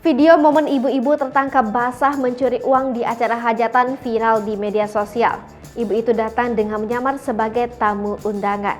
Video momen ibu-ibu tertangkap basah mencuri uang di acara hajatan viral di media sosial. Ibu itu datang dengan menyamar sebagai tamu undangan.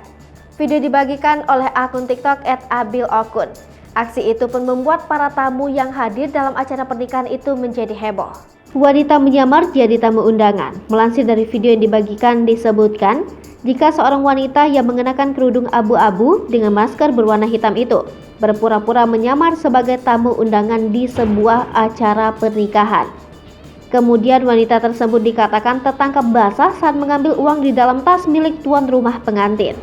Video dibagikan oleh akun TikTok @abilokun. Aksi itu pun membuat para tamu yang hadir dalam acara pernikahan itu menjadi heboh. Wanita menyamar jadi tamu undangan. Melansir dari video yang dibagikan disebutkan, jika seorang wanita yang mengenakan kerudung abu-abu dengan masker berwarna hitam itu berpura-pura menyamar sebagai tamu undangan di sebuah acara pernikahan. Kemudian wanita tersebut dikatakan tertangkap basah saat mengambil uang di dalam tas milik tuan rumah pengantin.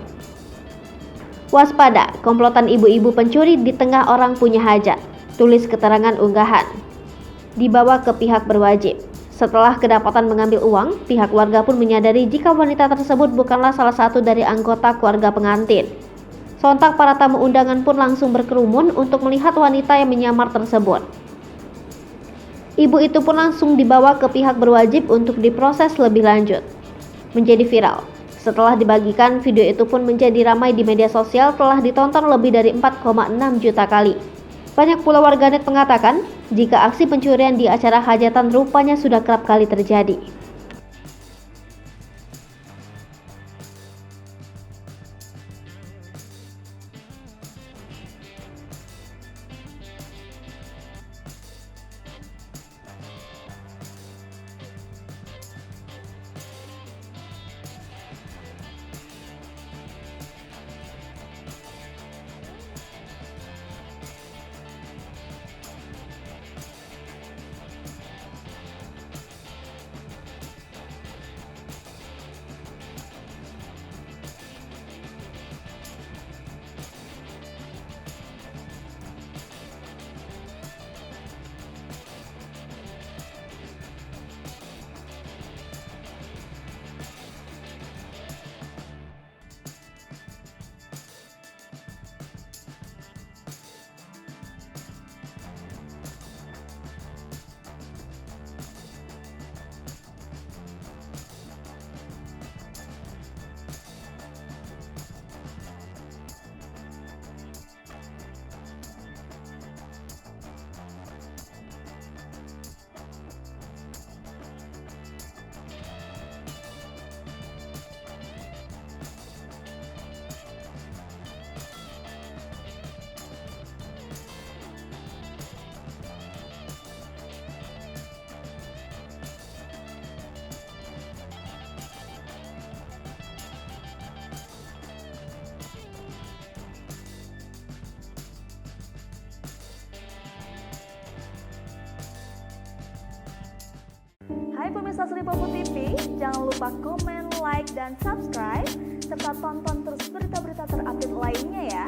Waspada, komplotan ibu-ibu pencuri di tengah orang punya hajat. Tulis keterangan unggahan. Dibawa ke pihak berwajib. Setelah kedapatan mengambil uang, pihak keluarga pun menyadari jika wanita tersebut bukanlah salah satu dari anggota keluarga pengantin. Sontak para tamu undangan pun langsung berkerumun untuk melihat wanita yang menyamar tersebut. Ibu itu pun langsung dibawa ke pihak berwajib untuk diproses lebih lanjut. Menjadi viral. Setelah dibagikan, video itu pun menjadi ramai di media sosial, telah ditonton lebih dari 4,6 juta kali. Banyak pula warganet mengatakan, jika aksi pencurian di acara hajatan rupanya sudah kerap kali terjadi. Hai pemirsa Sri Popo TV, jangan lupa komen, like, dan subscribe, serta tonton terus berita-berita terupdate lainnya ya.